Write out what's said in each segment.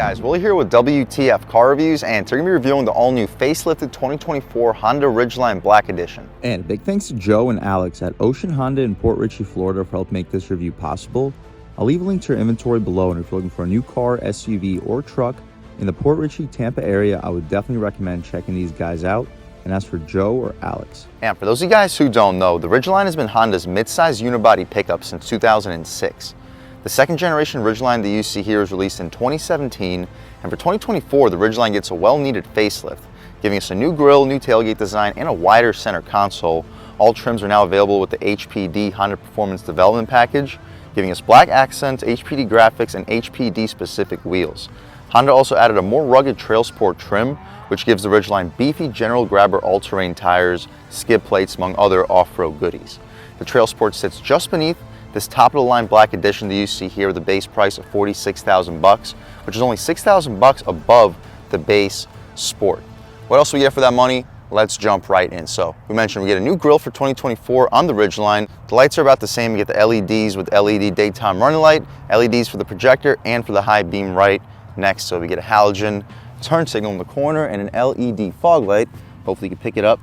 guys, Willie here with W.T.F car reviews, and today we're going to be reviewing the all-new facelifted 2024 Honda Ridgeline Black Edition. And big thanks to Joe and Alex at Ocean Honda in Port Richey, Florida for helping make this review possible. I'll leave a link to your inventory below, and if you're looking for a new car, SUV, or truck in the Port Richey, Tampa area, I would definitely recommend checking these guys out. And as for Joe or Alex. And for those of you guys who don't know, the Ridgeline has been Honda's mid-size unibody pickup since 2006. The second generation Ridgeline that you see here was released in 2017, and for 2024, the Ridgeline gets a well-needed facelift, giving us a new grille, new tailgate design, and a wider center console. All trims are now available with the HPD Honda Performance Development Package, giving us black accents, HPD graphics, and HPD specific wheels. Honda also added a more rugged Trail Sport trim, which gives the Ridgeline beefy General Grabber all-terrain tires, skid plates, among other off-road goodies. The Trail Sport sits just beneath this top-of-the-line Black Edition that you see here with a base price of $46,000, which is only $6,000 above the base Sport. What else we get for that money? Let's jump right in. So we mentioned we get a new grille for 2024 on the Ridgeline. The lights are about the same. We get the LEDs with LED daytime running light, LEDs for the projector, and for the high beam right next. So we get a halogen turn signal in the corner and an LED fog light. Hopefully you can pick it up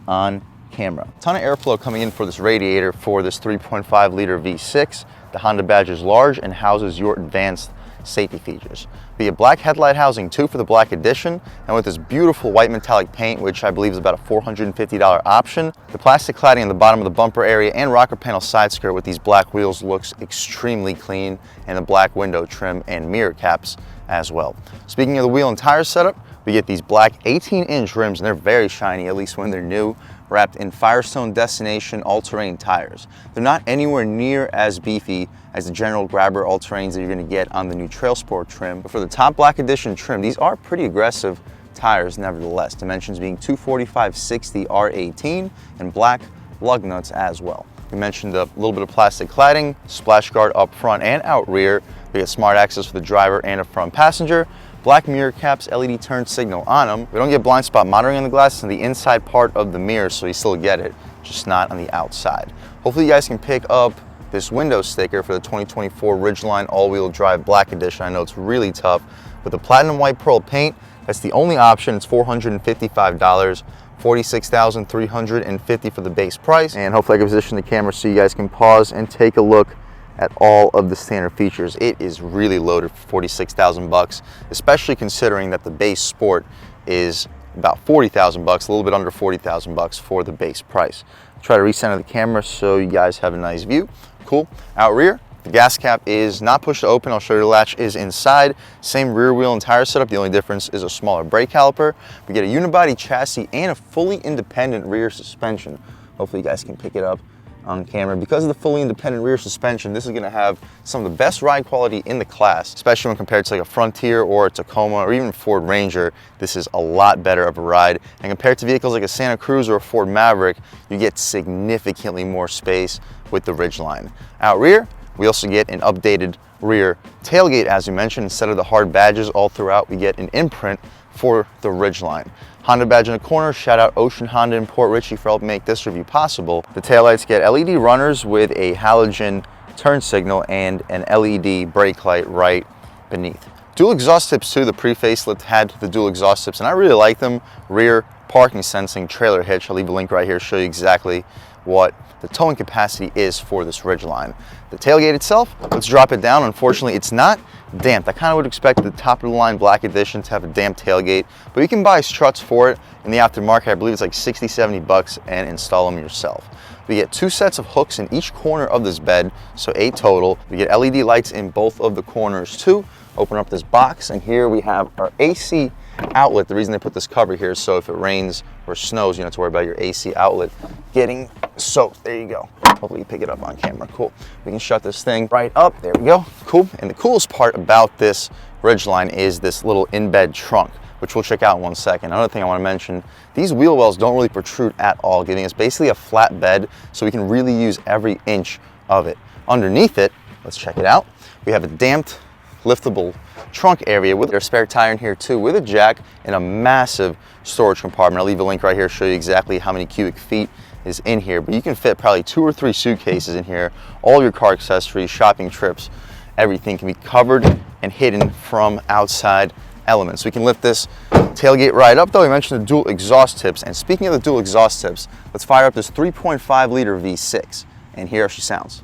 on camera. A ton of airflow coming in for this radiator for this 3.5 liter V6. The Honda badge is large and houses your advanced safety features. We get black headlight housing too for the Black Edition, and with this beautiful white metallic paint, which I believe is about a $450 option. The plastic cladding on the bottom of the bumper area and rocker panel side skirt with these black wheels looks extremely clean, and the black window trim and mirror caps as well. Speaking of the wheel and tire setup, we get these black 18-inch rims, and they're very shiny, at least when they're new, wrapped in Firestone Destination all-terrain tires. They're not anywhere near as beefy as the General Grabber all-terrains that you're going to get on the new Trail Sport trim. But for the top Black Edition trim, these are pretty aggressive tires nevertheless. Dimensions being 245/60 R18 and black lug nuts as well. We mentioned a little bit of plastic cladding, splash guard up front and out rear. We get smart access for the driver and a front passenger. Black mirror caps, LED turn signal on them. We don't get blind spot monitoring on the glass on the inside part of the mirror, so you still get it, just not on the outside. Hopefully you guys can pick up this window sticker for the 2024 Ridgeline all-wheel drive Black Edition. I know it's really tough. With the platinum white pearl paint, that's the only option. It's $455, $46,350 for the base price. And hopefully I can position the camera so you guys can pause and take a look at all of the standard features. It is really loaded for $46,000, especially considering that the base Sport is about $40,000, a little bit under $40,000 for the base price. Try to recenter the camera so you guys have a nice view. Cool. Out rear, the gas cap is not pushed to open. I'll show you the latch is inside. Same rear wheel and tire setup. The only difference is a smaller brake caliper. We get a unibody chassis and a fully independent rear suspension. Hopefully you guys can pick it up on camera. Because of the fully independent rear suspension, this is going to have some of the best ride quality in the class, especially when compared to like a Frontier or a Tacoma or even Ford Ranger. This is a lot better of a ride, and compared to vehicles like a Santa Cruz or a Ford Maverick, you get significantly more space with the Ridgeline. Out rear, we also get an updated rear tailgate. As we mentioned, instead of the hard badges all throughout, we get an imprint for the Ridgeline. Honda badge in the corner. Shout out Ocean Honda in Port Richey for helping make this review possible. The taillights get LED runners with a halogen turn signal and an LED brake light right beneath. Dual exhaust tips too. The pre-facelift had the dual exhaust tips, and I really like them. Rear parking sensing trailer hitch. I'll leave a link right here to show you exactly what the towing capacity is for this Ridgeline. The tailgate itself, let's drop it down. Unfortunately, it's not damped. I kind of would expect the top of the line Black Edition to have a damped tailgate, but you can buy struts for it in the aftermarket. I believe it's like 60, 70 bucks, and install them yourself. We get 2 sets of hooks in each corner of this bed, so 8 total. We get LED lights in both of the corners too. Open up this box, and here we have our AC outlet. The reason they put this cover here is so if it rains or snows, you don't have to worry about your AC outlet getting soaked. There you go. Hopefully you pick it up on camera. Cool. We can shut this thing right up. There we go. Cool. And the coolest part about this Ridgeline is this little in-bed trunk, which we'll check out in one second. Another thing I want to mention, these wheel wells don't really protrude at all, giving us basically a flat bed, so we can really use every inch of it. Underneath it, let's check it out, we have a damped liftable trunk area with a spare tire in here too, with a jack and a massive storage compartment. I'll leave a link right here to show you exactly how many cubic feet is in here, but you can fit probably 2 or 3 suitcases in here. All your car accessories, shopping trips, everything can be covered and hidden from outside elements. We can lift this tailgate right up though. We mentioned the dual exhaust tips, and speaking of the dual exhaust tips, let's fire up this 3.5 liter V6 and hear how she sounds.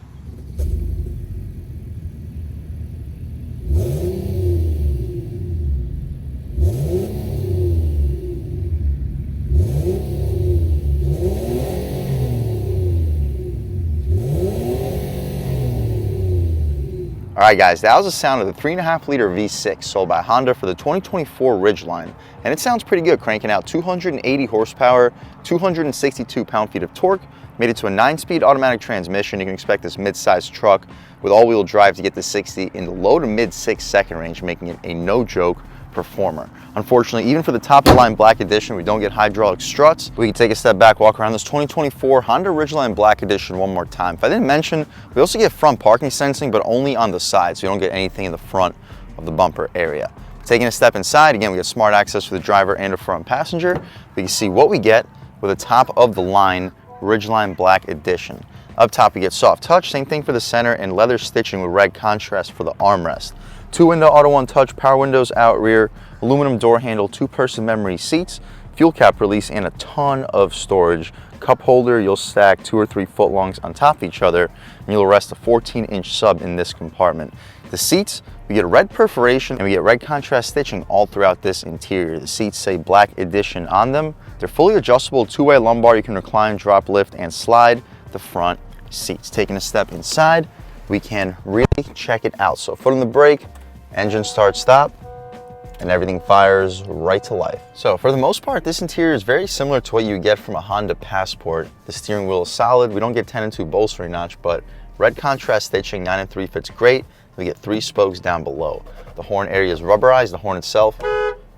All right guys, that was the sound of the 3.5 liter V6 sold by Honda for the 2024 Ridgeline. And it sounds pretty good, cranking out 280 horsepower, 262 pound-feet of torque, made it to a 9-speed automatic transmission. You can expect this mid-sized truck with all-wheel drive to get to 60 in the low to mid 6-second range, making it a no-joke performer. Unfortunately, even for the top-of-the-line Black Edition, we don't get hydraulic struts. We can take a step back, walk around this 2024 Honda Ridgeline Black Edition one more time. If I didn't mention, we also get front parking sensing, but only on the side, so you don't get anything in the front of the bumper area. Taking a step inside, again, we get smart access for the driver and the front passenger. We can see what we get with a top-of-the-line Ridgeline Black Edition. Up top, we get soft touch, same thing for the center, and leather stitching with red contrast for the armrest. 2-window auto one touch, power windows out rear, aluminum door handle, 2-person memory seats, fuel cap release, and a ton of storage. Cup holder, you'll stack 2 or 3 footlongs on top of each other, and you'll rest a 14-inch sub in this compartment. The seats, we get red perforation and we get red contrast stitching all throughout this interior. The seats say Black Edition on them. They're fully adjustable, 2-way lumbar. You can recline, drop, lift, and slide the front seats. Taking a step inside, we can really check it out. So foot on the brake, engine start, stop, and everything fires right to life. So for the most part, this interior is very similar to what you get from a Honda Passport. The steering wheel is solid. We don't get 10-2 bolstering notch, but red contrast stitching, 9-3 fits great. We get 3 spokes down below. The horn area is rubberized. The horn itself,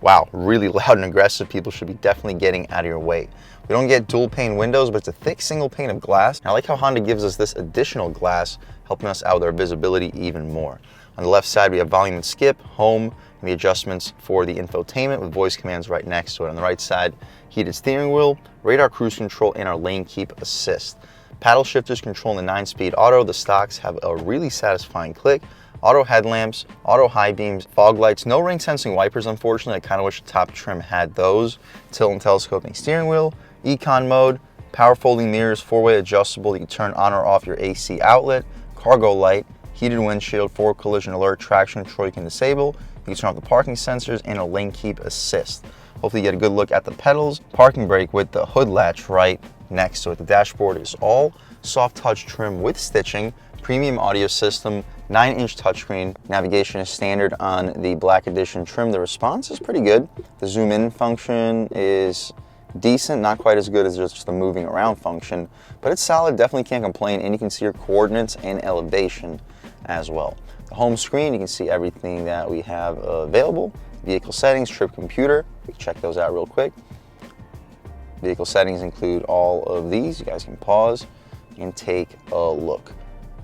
wow, really loud and aggressive. People should be definitely getting out of your way. We don't get dual pane windows, but it's a thick single pane of glass. I like how Honda gives us this additional glass, helping us out with our visibility even more. On the left side, we have volume and skip, home, and the adjustments for the infotainment with voice commands right next to it. On the right side, heated steering wheel, radar cruise control, and our lane keep assist. Paddle shifters controlling the 9-speed auto. The stocks have a really satisfying click. Auto headlamps, auto high beams, fog lights, no rain sensing wipers unfortunately. I kind of wish the top trim had those. Tilt and telescoping steering wheel, econ mode, power folding mirrors, 4-way adjustable. You can turn on or off your AC outlet, cargo light, heated windshield, forward collision alert, traction control you can disable. You can turn off the parking sensors and a lane keep assist. Hopefully you get a good look at the pedals. Parking brake with the hood latch right next to it. The dashboard is all soft touch trim with stitching, premium audio system, 9-inch touchscreen. Navigation is standard on the Black Edition trim. The response is pretty good. The zoom in function is decent, not quite as good as just the moving around function, but it's solid, definitely can't complain, and you can see your coordinates and elevation as well. The home screen, you can see everything that we have available. Vehicle settings, trip computer, we can check those out real quick. Vehicle settings include all of these. You guys can pause and take a look.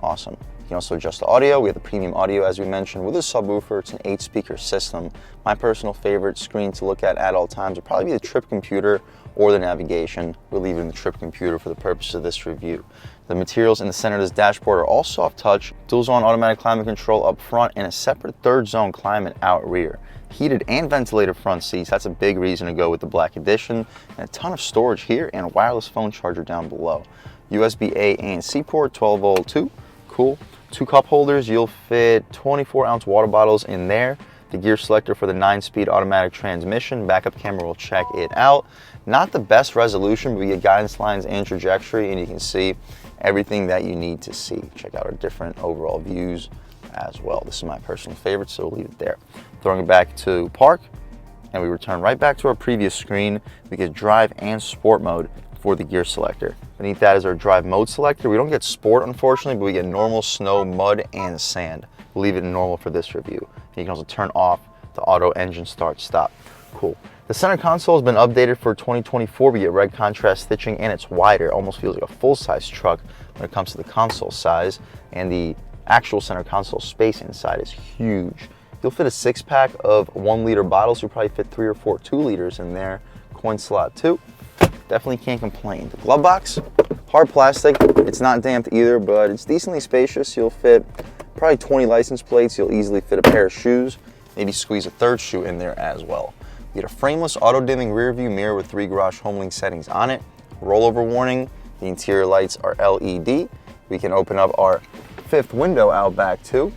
Awesome. You can also adjust the audio. We have the premium audio, as we mentioned, with a subwoofer. It's an 8-speaker system. My personal favorite screen to look at all times would probably be the trip computer or the navigation. We'll leave it in the trip computer for the purpose of this review. The materials in the center of this dashboard are all soft touch, dual zone automatic climate control up front, and a separate 3rd zone climate out rear. Heated and ventilated front seats, that's a big reason to go with the Black Edition, and a ton of storage here and a wireless phone charger down below. USB-A and C port, 12-volt 2, cool. 2 cup holders, you'll fit 24-ounce water bottles in there. The gear selector for the 9-speed automatic transmission. Backup camera will check it out. Not the best resolution, but we get guidance lines and trajectory, and you can see everything that you need to see. Check out our different overall views as well. This is my personal favorite, so we'll leave it there. Throwing it back to park, and we return right back to our previous screen. We get drive and sport mode for the gear selector. Beneath that is our drive mode selector. We don't get sport, unfortunately, but we get normal, snow, mud, and sand. We'll leave it in normal for this review. And you can also turn off the auto engine start stop. Cool. The center console has been updated for 2024. We get red contrast stitching, and it's wider. It almost feels like a full-size truck when it comes to the console size, and the actual center console space inside is huge. You'll fit a 6-pack of 1-liter bottles. You'll probably fit 3 or 4 2-liters in there. Coin slot too. Definitely can't complain. The glove box, hard plastic. It's not damped either, but it's decently spacious. You'll fit probably 20 license plates. You'll easily fit a pair of shoes, maybe squeeze a third shoe in there as well. You get a frameless auto-dimming rear view mirror with 3 garage home link settings on it. Rollover warning. The interior lights are LED. We can open up our 5th window out back too.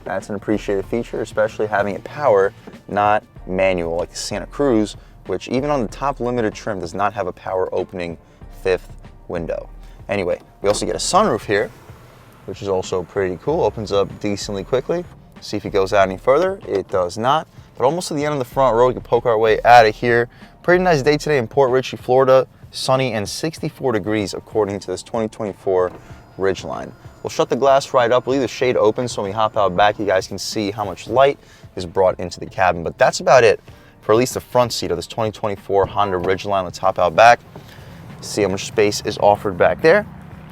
That's an appreciated feature, especially having it power, not manual like the Santa Cruz, which even on the top limited trim does not have a power opening 5th window. Anyway, we also get a sunroof here, which is also pretty cool. Opens up decently quickly. See if it goes out any further. It does not. But almost to the end of the front row, we can poke our way out of here. Pretty nice day today in Port Richey, Florida. Sunny and 64 degrees according to this 2024 Ridgeline. We'll shut the glass right up. We'll leave the shade open so when we hop out back, you guys can see how much light is brought into the cabin. But that's about it for at least the front seat of this 2024 Honda Ridgeline. Let's hop out back, see how much space is offered back there,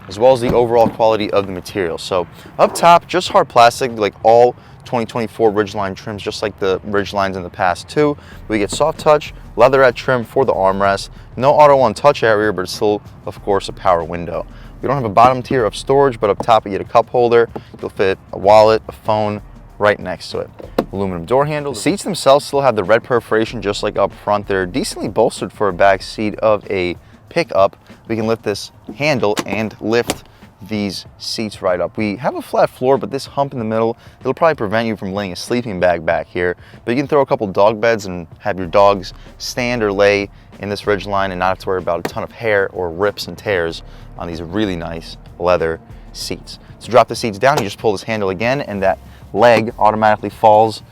as well as the overall quality of the material. So up top, just hard plastic, like all 2024 Ridgeline trims, just like the Ridgelines in the past too. We get soft touch, leatherette trim for the armrest. No auto on touch area, but it's still, of course, a power window. We don't have a bottom tier of storage, but up top you get a cup holder. You'll fit a wallet, a phone right next to it. Aluminum door handle. The seats themselves still have the red perforation just like up front. They're decently bolstered for a back seat of a pickup. We can lift this handle and lift these seats right up. We have a flat floor, but this hump in the middle, it'll probably prevent you from laying a sleeping bag back here. But you can throw a couple dog beds and have your dogs stand or lay in this Ridgeline and not have to worry about a ton of hair or rips and tears on these really nice leather seats. To drop the seats down, you just pull this handle again and that leg automatically falls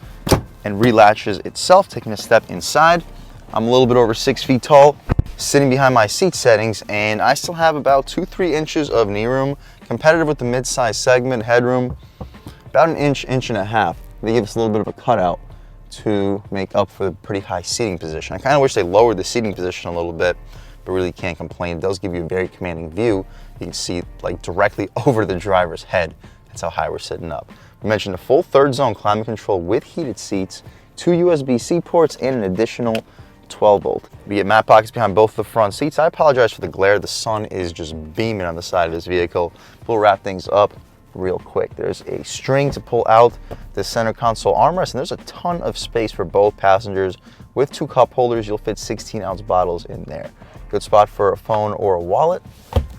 and relatches itself, taking a step inside. I'm a little bit over 6 feet tall, sitting behind my seat settings, and I still have about 2-3 inches of knee room, competitive with the mid-size segment. Headroom, about an inch, inch and a half. They give us a little bit of a cutout to make up for the pretty high seating position. I kind of wish they lowered the seating position a little bit, but really can't complain. It does give you a very commanding view. You can see like directly over the driver's head. That's how high we're sitting up. We mentioned a full 3rd zone climate control with heated seats, 2 USB-C ports, and an additional 12 volt. We get mat pockets behind both the front seats. I apologize for the glare. The sun is just beaming on the side of this vehicle. We'll wrap things up real quick. There's a string to pull out the center console armrest, and there's a ton of space for both passengers. With 2 cup holders, you'll fit 16-ounce bottles in there. Good spot for a phone or a wallet.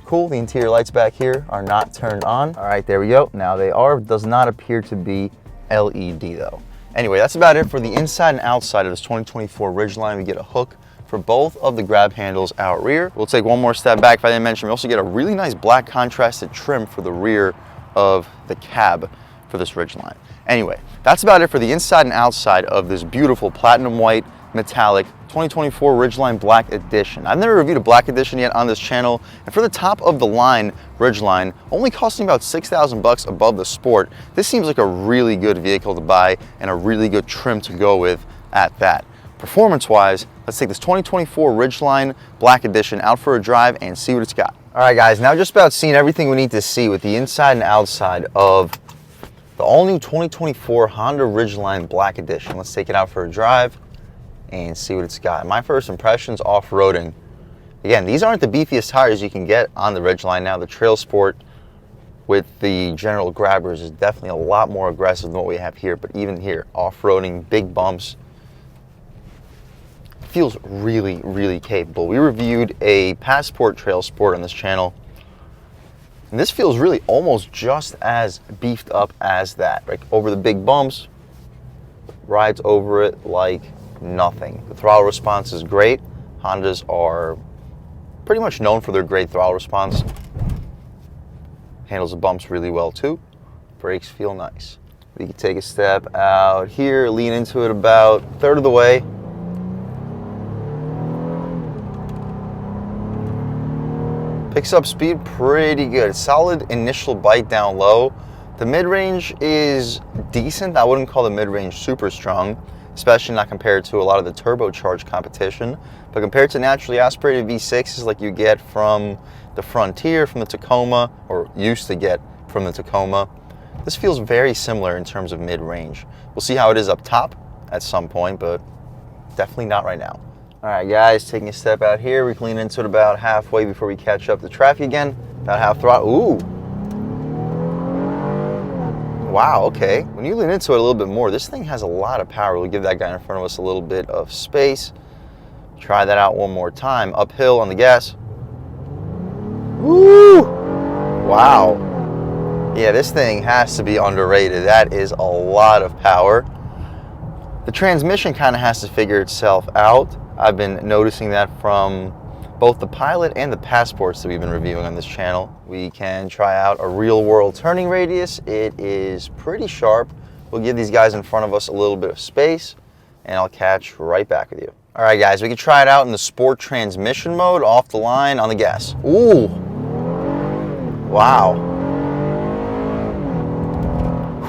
Cool, the interior lights back here are not turned on. All right, there we go. Now they are. Does not appear to be LED though. Anyway, that's about it for the inside and outside of this 2024 Ridgeline. We get a hook for both of the grab handles out rear. We'll take one more step back. If I didn't mention, we also get a really nice black contrasted trim for the rear of the cab for this Ridgeline. Anyway, that's about it for the inside and outside of this beautiful platinum white metallic 2024 Ridgeline Black Edition. I've never reviewed a Black Edition yet on this channel, and for the top of the line Ridgeline, only costing about $6,000 above the Sport, this seems like a really good vehicle to buy and a really good trim to go with at that. Performance-wise, let's take this 2024 Ridgeline Black Edition out for a drive and see what it's got. All right, guys, now just about seen everything we need to see with the inside and outside of the all-new 2024 Honda Ridgeline Black Edition. Let's take it out for a drive and see what it's got. My first impressions off-roading. Again, these aren't the beefiest tires you can get on the Ridgeline now. The Trail Sport with the general grabbers is definitely a lot more aggressive than what we have here, but even here, off-roading, big bumps, feels really, really capable. We reviewed a Passport Trail Sport on this channel, and this feels really almost just as beefed up as that. Like over the big bumps, rides over it like nothing. The throttle response is great. Hondas are pretty much known for their great throttle response. Handles the bumps really well too. Brakes feel nice. We can take a step out here, lean into it about a third of the way. Picks up speed pretty good. Solid initial bite down low. The mid-range is decent. I wouldn't call the mid-range super strong, especially not compared to a lot of the turbocharged competition. But compared to naturally aspirated V6s like you get from the Frontier, from the Tacoma, or used to get from the Tacoma, this feels very similar in terms of mid-range. We'll see how it is up top at some point, but definitely not right now. All right, guys, taking a step out here. We can lean into it about halfway before we catch up the traffic again. About half throttle. Ooh. Wow, okay. When you lean into it a little bit more, this thing has a lot of power. We'll give that guy in front of us a little bit of space. Try that out one more time. Uphill on the gas. Woo! Wow. Yeah, this thing has to be underrated. That is a lot of power. The transmission kind of has to figure itself out. I've been noticing that from both the Pilot and the Passports that we've been reviewing on this channel. We can try out a real world turning radius. It is pretty sharp. We'll give these guys in front of us a little bit of space, and I'll catch right back with you. All right, guys, we can try it out in the sport transmission mode, off the line on the gas. Ooh, wow.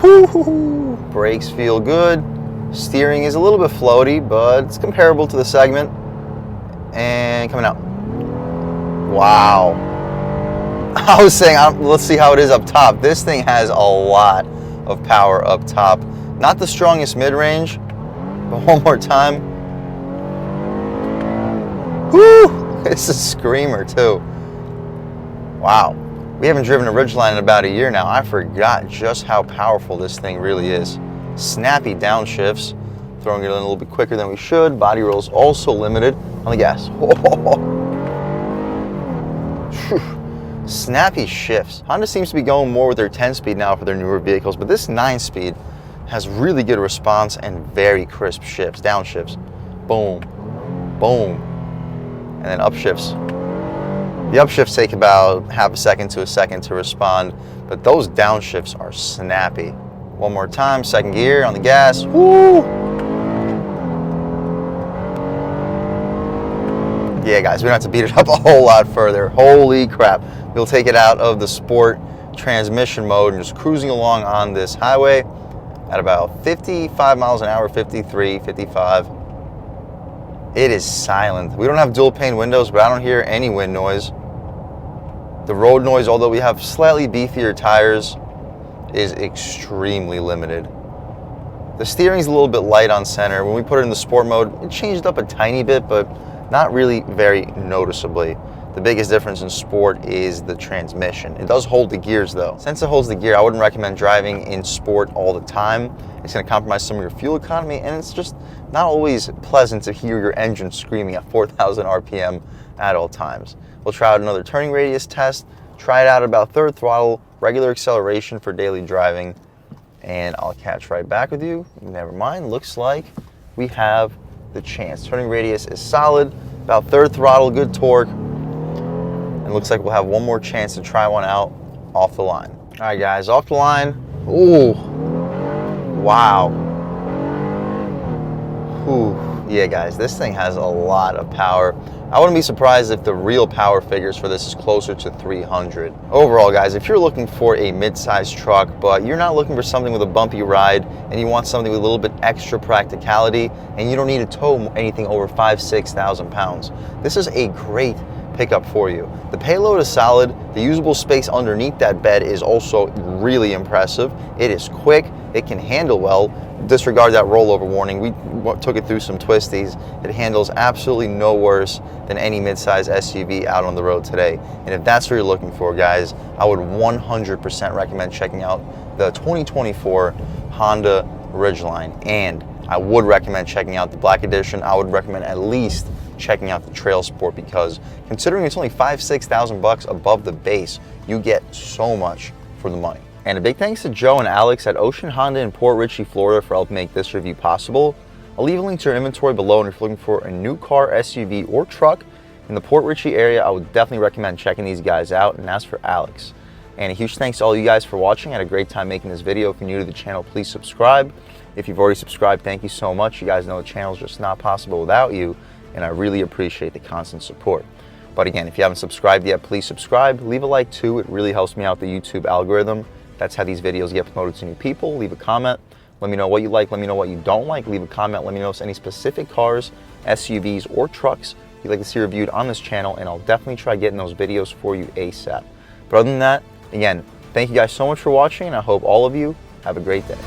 Whoo-hoo-hoo. Brakes feel good. Steering is a little bit floaty, but it's comparable to the segment. And coming out. Wow. I was saying, let's see how it is up top. This thing has a lot of power up top. Not the strongest mid-range, but one more time. Woo! It's a screamer too. Wow. We haven't driven a Ridgeline in about a year now. I forgot just how powerful this thing really is. Snappy downshifts, throwing it in a little bit quicker than we should. Body rolls also limited on the gas. Snappy shifts. Honda seems to be going more with their 10-speed now for their newer vehicles, but this 9-speed has really good response and very crisp shifts, downshifts. Boom, boom, and then upshifts. The upshifts take about half a second to a second to respond, but those downshifts are snappy. One more time, second gear on the gas. Woo! Yeah, guys, we don't have to beat it up a whole lot further. Holy crap. We'll take it out of the sport transmission mode and just cruising along on this highway at about 55 miles an hour, 53, 55. It is silent. We don't have dual pane windows, but I don't hear any wind noise. The road noise, although we have slightly beefier tires, is extremely limited. The steering's a little bit light on center. When we put it in the sport mode, it changed up a tiny bit, but not really very noticeably. The biggest difference in sport is the transmission. It does hold the gears though. Since it holds the gear, I wouldn't recommend driving in sport all the time. It's gonna compromise some of your fuel economy, and it's just not always pleasant to hear your engine screaming at 4,000 RPM at all times. We'll try out another turning radius test, try it out at about third throttle, regular acceleration for daily driving, and I'll catch right back with you. Never mind, looks like we have the chance. Turning radius is solid, about third throttle, good torque, and looks like we'll have one more chance to try one out off the line. All right, guys, off the line. Ooh, wow. Ooh. Yeah, guys, this thing has a lot of power. I wouldn't be surprised if the real power figures for this is closer to 300. Overall, guys, if you're looking for a mid-sized truck, but you're not looking for something with a bumpy ride, and you want something with a little bit extra practicality, and you don't need to tow anything over 5,000–6,000 pounds, this is a great pickup for you. The payload is solid. The usable space underneath that bed is also really impressive. It is quick. It can handle well. Disregard that rollover warning. We took it through some twisties. It handles absolutely no worse than any midsize SUV out on the road today. And if that's what you're looking for, guys, I would 100% recommend checking out the 2024 Honda Ridgeline. And I would recommend checking out the Black Edition. I would recommend at least checking out the Trail Sport, because considering it's only 5,000–6,000 bucks above the base, you get so much for the money. And a big thanks to Joe and Alex at Ocean Honda in Port Richey, Florida for helping make this review possible. I'll leave a link to your inventory below, and if you're looking for a new car, SUV, or truck in the Port Richey area, I would definitely recommend checking these guys out. And as for Alex, and a huge thanks to all you guys for watching. I had a great time making this video. If you're new to the channel, please subscribe. If you've already subscribed, thank you so much. You guys know the channel is just not possible without you, and I really appreciate the constant support. But again, if you haven't subscribed yet, please subscribe. Leave a like too. It really helps me out the YouTube algorithm. That's how these videos get promoted to new people. Leave a comment. Let me know what you like. Let me know what you don't like. Leave a comment. Let me know any specific cars, SUVs, or trucks you'd like to see reviewed on this channel, and I'll definitely try getting those videos for you ASAP. But other than that, again, thank you guys so much for watching, and I hope all of you have a great day.